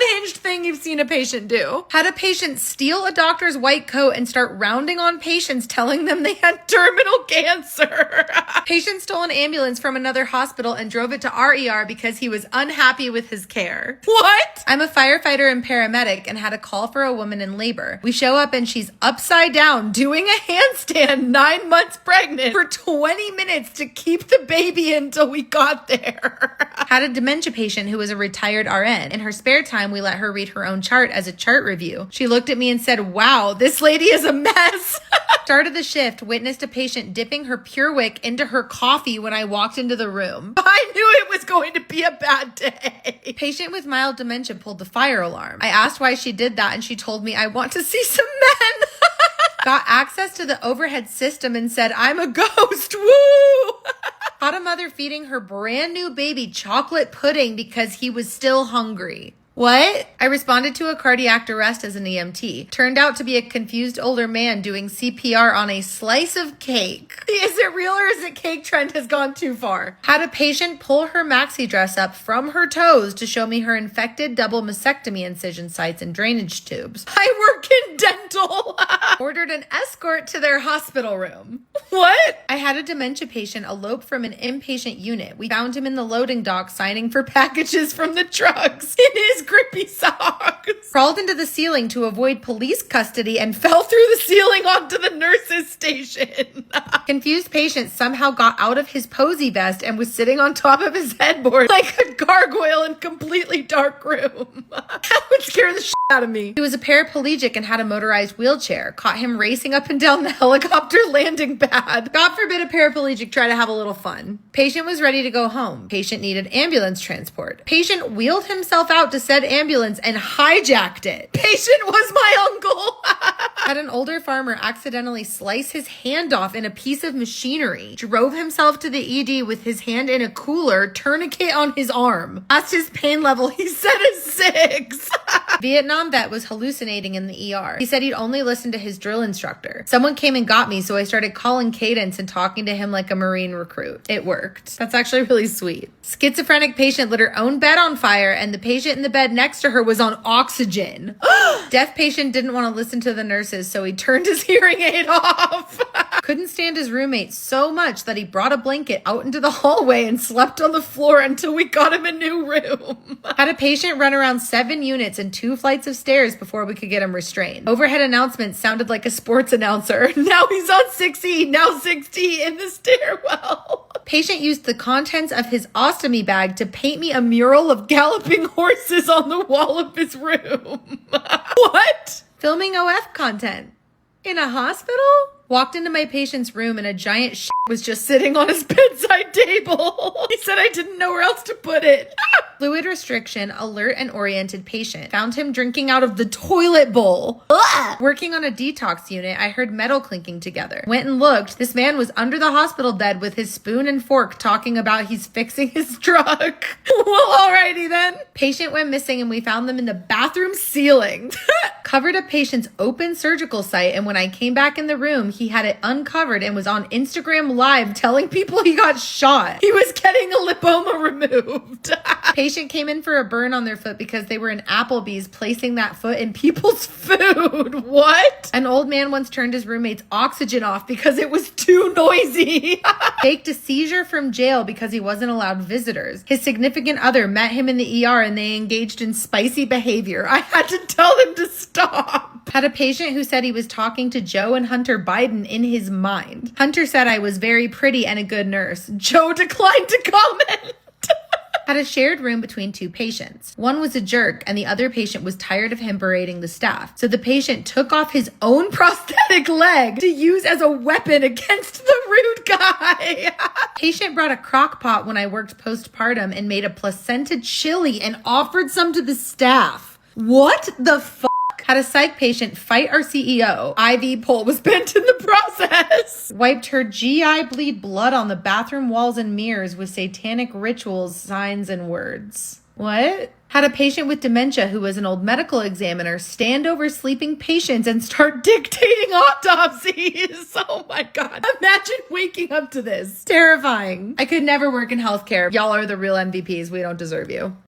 unhinged thing you've seen a patient do. Had a patient steal a doctor's white coat and start rounding on patients, telling them they had terminal cancer. Patient stole an ambulance from another hospital and drove it to our ER because he was unhappy with his care. What? I'm a firefighter and paramedic and had a call for a woman in labor. We show up and she's upside down doing a handstand, 9 months pregnant, for 20 minutes to keep the baby until we got there. Had a dementia patient who was a retired RN. In her spare time, we let her read her own chart as a chart review. She looked at me and said, "Wow, this lady is a mess." Started the shift, witnessed a patient dipping her Purewick into her coffee when I walked into the room. I knew it was going to be a bad day. Patient with mild dementia pulled the fire alarm. I asked why she did that and she told me, "I want to see some men." Got access to the overhead system and said, "I'm a ghost, woo!" Caught a mother feeding her brand new baby chocolate pudding because he was still hungry. What? I responded to a cardiac arrest as an EMT. Turned out to be a confused older man doing CPR on a slice of cake. Is it real or is it cake trend has gone too far? Had a patient pull her maxi dress up from her toes to show me her infected double mastectomy incision sites and drainage tubes. I work in dental. Ordered an escort to their hospital room. What? I had a dementia patient elope from an inpatient unit. We found him in the loading dock signing for packages from the drugs in his grippy socks. Crawled into the ceiling to avoid police custody and fell through the ceiling onto the nurse's station. Confused patient somehow got out of his posy vest and was sitting on top of his headboard like a gargoyle in a completely dark room. That would scare the shit out of me. He was a paraplegic and had a motorized wheelchair. Caught him racing up and down the helicopter landing pad. God forbid a paraplegic try to have a little fun. Patient was ready to go home. Patient needed ambulance transport. Patient wheeled himself out to said ambulance and hijacked it. Patient was my uncle. Had an older farmer accidentally slice his hand off in a piece of machinery. Drove himself to the ED with his hand in a cooler, tourniquet on his arm. Asked his pain level, he said a 6. Vietnam vet was hallucinating in the ER. He said he'd only listen to his drill instructor. Someone came and got me, so I started calling cadence and talking to him like a Marine recruit. It worked. That's actually really sweet. Schizophrenic patient lit her own bed on fire and the patient in the bed next to her was on oxygen. Deaf patient didn't want to listen to the nurses, so he turned his hearing aid off. Couldn't stand his roommate so much that he brought a blanket out into the hallway and slept on the floor until we got him a new room. Had a patient run around 7 units and 2 flights of stairs before we could get him restrained. Overhead announcement sounded like a sports announcer. Now he's on 6E, now 6D in the stairwell. Patient used the contents of his ostomy bag to paint me a mural of galloping horses on the wall of his room. What? Filming OF content. In a hospital? Walked into my patient's room and a giant shit was just sitting on his bedside table. He said I didn't know where else to put it. Fluid restriction, alert and oriented patient. Found him drinking out of the toilet bowl. Ugh. Working on a detox unit, I heard metal clinking together. Went and looked. This man was under the hospital bed with his spoon and fork talking about he's fixing his drug. Well, alrighty then. Patient went missing and we found them in the bathroom ceiling. Covered a patient's open surgical site, and when I came back in the room, he had it uncovered and was on Instagram Live telling people he got shot. He was getting a lipoma removed. Patient came in for a burn on their foot because they were in Applebee's placing that foot in people's food. What? An old man once turned his roommate's oxygen off because it was too noisy. Faked a seizure from jail because he wasn't allowed visitors. His significant other met him in the ER and they engaged in spicy behavior. I had to tell them to stop. Had a patient who said he was talking to Joe and Hunter Biden in his mind. Hunter said I was very pretty and a good nurse. Joe declined to comment. Had a shared room between 2 patients. One was a jerk and the other patient was tired of him berating the staff. So the patient took off his own prosthetic leg to use as a weapon against the rude guy. Patient brought a crock pot when I worked postpartum and made a placenta chili and offered some to the staff. What the fuck? Had a psych patient fight our CEO. IV pole was bent in the process. Wiped her GI bleed blood on the bathroom walls and mirrors with satanic rituals, signs, and words. What? Had a patient with dementia who was an old medical examiner stand over sleeping patients and start dictating autopsies. Oh my God. Imagine waking up to this. Terrifying. I could never work in healthcare. Y'all are the real MVPs. We don't deserve you.